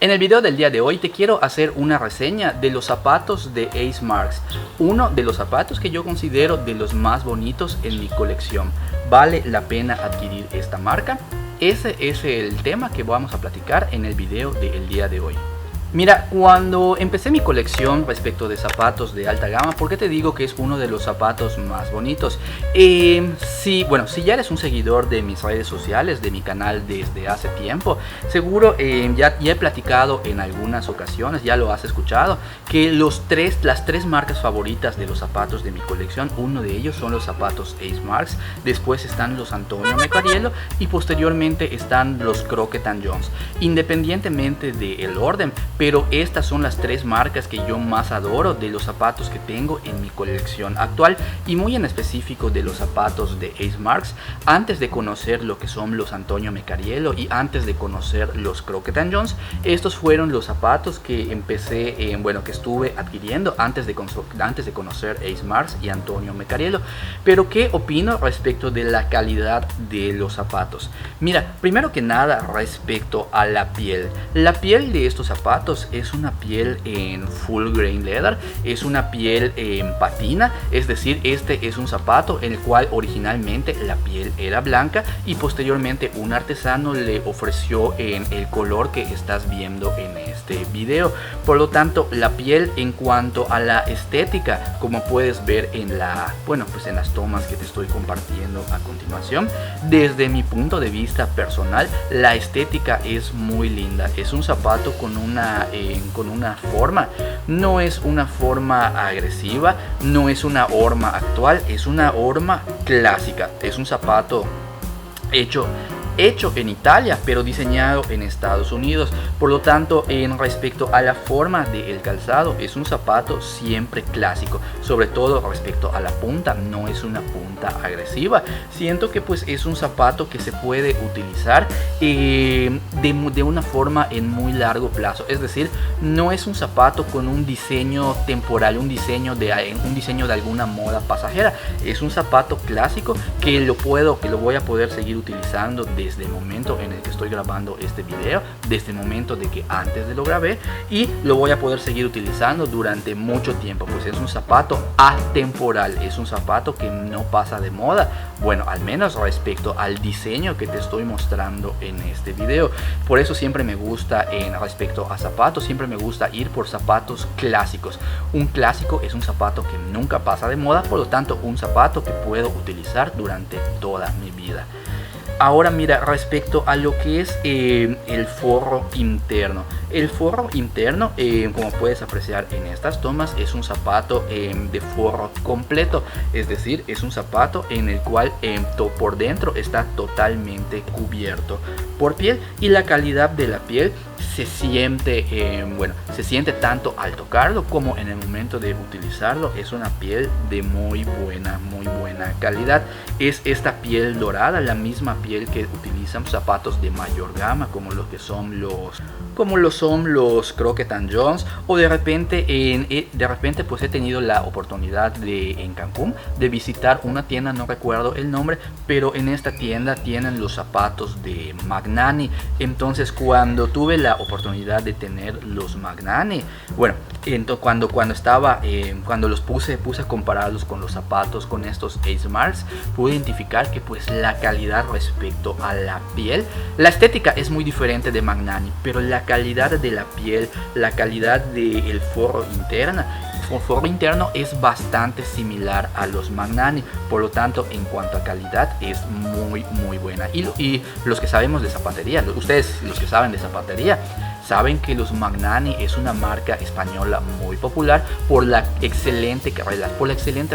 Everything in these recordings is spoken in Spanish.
En el video del día de hoy te quiero hacer una reseña de los zapatos de Ace Marks, uno de los zapatos que yo considero de los más bonitos en mi colección. ¿Vale la pena adquirir esta marca? Ese es el tema que vamos a platicar en el video del día de hoy. Mira, cuando empecé mi colección respecto de zapatos de alta gama, ¿por qué te digo que es uno de los zapatos más bonitos? Si ya eres un seguidor de mis redes sociales, de mi canal desde hace tiempo, seguro ya he platicado en algunas ocasiones, ya lo has escuchado, que las tres marcas favoritas de los zapatos de mi colección, uno de ellos son los zapatos Ace Marks, después están los Antonio Mecariello y posteriormente están los Crockett & Jones. Independientemente del orden, pero estas son las tres marcas que yo más adoro de los zapatos que tengo en mi colección actual, y muy en específico de los zapatos de Ace Marks. Antes de conocer lo que son los Antonio Mecariello y antes de conocer los Crockett & Jones, estos fueron los zapatos que empecé, que estuve adquiriendo antes de conocer Ace Marks y Antonio Mecariello. Pero ¿qué opino respecto de la calidad de los zapatos? Mira, primero que nada, respecto a la piel de estos zapatos es una piel en full grain leather, es una piel en patina, es decir, este es un zapato en el cual originalmente la piel era blanca y posteriormente un artesano le ofreció en el color que estás viendo en este video. Por lo tanto, la piel, en cuanto a la estética, como puedes ver en en las tomas que te estoy compartiendo a continuación, desde mi punto de vista personal, la estética es muy linda. Es un zapato con una forma, no es una forma agresiva, no es una horma actual, es una horma clásica. Es un zapato hecho en Italia, pero diseñado en Estados Unidos. Por lo tanto, en respecto a la forma del calzado, es un zapato siempre clásico, sobre todo respecto a la punta. No es una punta agresiva. Siento que pues es un zapato que se puede utilizar de una forma en muy largo plazo, es decir, no es un zapato con un diseño temporal, un diseño de alguna moda pasajera. Es un zapato clásico que lo voy a poder seguir utilizando desde el momento en el que estoy grabando este video, desde el momento de que antes de lo grabé, y lo voy a poder seguir utilizando durante mucho tiempo, pues es un zapato atemporal, es un zapato que no pasa de moda, bueno, al menos respecto al diseño que te estoy mostrando en este video. Por eso siempre me gusta, respecto a zapatos, siempre me gusta ir por zapatos clásicos. Un clásico es un zapato que nunca pasa de moda, por lo tanto un zapato que puedo utilizar durante toda mi vida. Ahora mira, respecto a lo que es el forro interno. El forro interno, como puedes apreciar en estas tomas, es un zapato de forro completo. Es decir, es un zapato en el cual por dentro está totalmente cubierto por piel, y la calidad de la piel se siente tanto al tocarlo como en el momento de utilizarlo. Es una piel de muy buena calidad. Es esta piel dorada, la misma piel que utilizan zapatos de mayor gama, como lo son los Crockett & Jones, o de repente pues he tenido la oportunidad en Cancún de visitar una tienda, no recuerdo el nombre, pero en esta tienda tienen los zapatos de Magnani. Entonces, cuando tuve la oportunidad de tener los Magnani, cuando los puse a compararlos con los zapatos, con estos Ace Marks, pude identificar que pues la calidad respecto a la piel, la estética es muy diferente de Magnani, pero la calidad de la piel, la calidad del forro interno es bastante similar a los Magnani. Por lo tanto, en cuanto a calidad, es muy buena. Y los que sabemos de zapatería, ustedes los que saben de zapatería, saben que los Magnani es una marca española muy popular por la excelente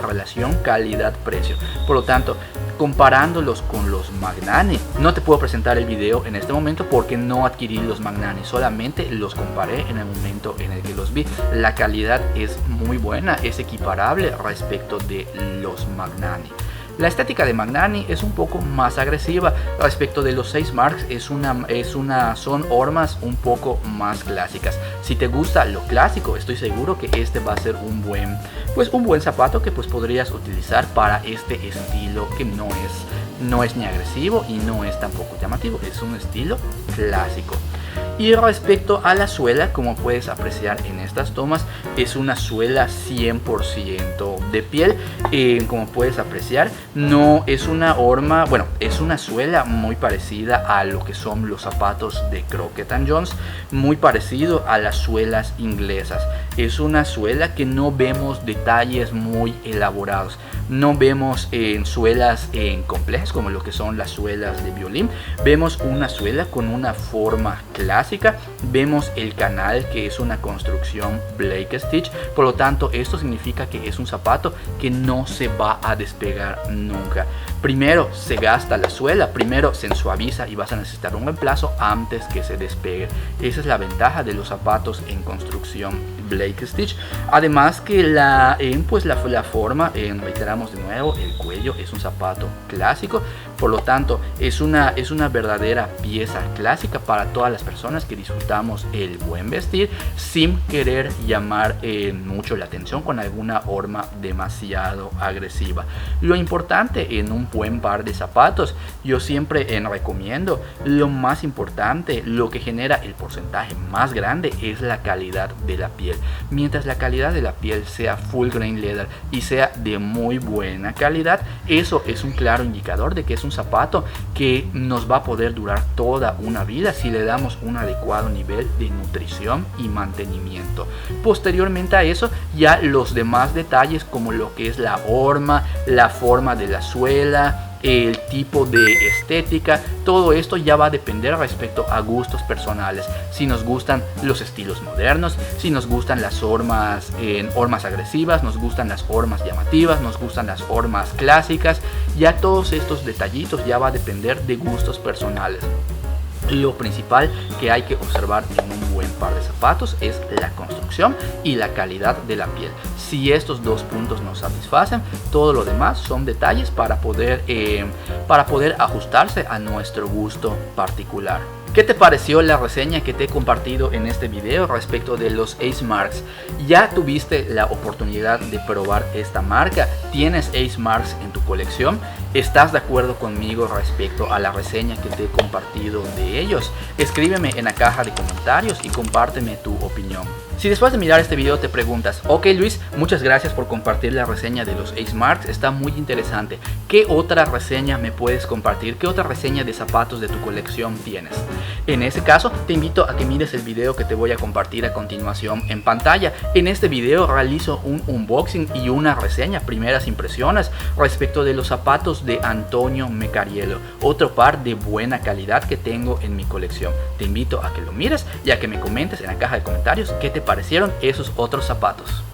relación calidad-precio. Por lo tanto, comparándolos con los Magnani, no te puedo presentar el video en este momento porque no adquirí los Magnani, solamente los comparé en el momento en el que los vi. La calidad es muy buena, es equiparable respecto de los Magnani. La estética de Magnani es un poco más agresiva. Respecto de los Ace Marks, son hormas un poco más clásicas. Si te gusta lo clásico, estoy seguro que este va a ser un buen zapato que pues podrías utilizar para este estilo que no es ni agresivo y no es tampoco llamativo. Es un estilo clásico. Y respecto a la suela, como puedes apreciar en estas tomas, es una suela 100% de piel. Como puedes apreciar, no es una horma, bueno, es una suela muy parecida a lo que son los zapatos de Crockett Jones, muy parecido a las suelas inglesas. Es una suela que no vemos detalles muy elaborados, no vemos en suelas complejas como lo que son las suelas de violín. Vemos una suela con una forma clásica, vemos el canal que es una construcción Blake Stitch, por lo tanto esto significa que es un zapato que no se va a despegar nunca. Primero se gasta la suela, primero se suaviza y vas a necesitar un reemplazo antes que se despegue. Esa es la ventaja de los zapatos en construcción Blake Stitch. Además que la forma, reiteramos de nuevo, el cuello es un zapato clásico, por lo tanto es una verdadera pieza clásica para todas las personas que disfrutamos el buen vestir sin querer llamar mucho la atención con alguna horma demasiado agresiva. Lo importante en un buen par de zapatos, yo siempre recomiendo, lo más importante, lo que genera el porcentaje más grande es la calidad de la piel. Mientras la calidad de la piel sea full grain leather y sea de muy buena calidad, eso es un claro indicador de que es un zapato que nos va a poder durar toda una vida si le damos un adecuado nivel de nutrición y mantenimiento. Posteriormente a eso, ya los demás detalles como lo que es la horma, la forma de la suela, el tipo de estética, todo esto ya va a depender respecto a gustos personales. Si nos gustan los estilos modernos, si nos gustan las hormas agresivas, nos gustan las hormas llamativas, nos gustan las hormas clásicas, ya todos estos detallitos ya va a depender de gustos personales. Lo principal que hay que observar en un buen par de zapatos es la construcción y la calidad de la piel. Si estos dos puntos nos satisfacen, todo lo demás son detalles para poder ajustarse a nuestro gusto particular. ¿Qué te pareció la reseña que te he compartido en este video respecto de los Ace Marks? ¿Ya tuviste la oportunidad de probar esta marca? ¿Tienes Ace Marks en tu colección? ¿Estás de acuerdo conmigo respecto a la reseña que te he compartido de ellos? Escríbeme en la caja de comentarios y compárteme tu opinión. Si después de mirar este video te preguntas, ok Luis, muchas gracias por compartir la reseña de los Ace Marks, está muy interesante. ¿Qué otra reseña me puedes compartir? ¿Qué otra reseña de zapatos de tu colección tienes? En ese caso, te invito a que mires el video que te voy a compartir a continuación en pantalla. En este video realizo un unboxing y una reseña, primeras impresiones, respecto de los zapatos de Antonio Mecariello, otro par de buena calidad que tengo en mi colección. Te invito a que lo mires y a que me comentes en la caja de comentarios qué te parecieron esos otros zapatos.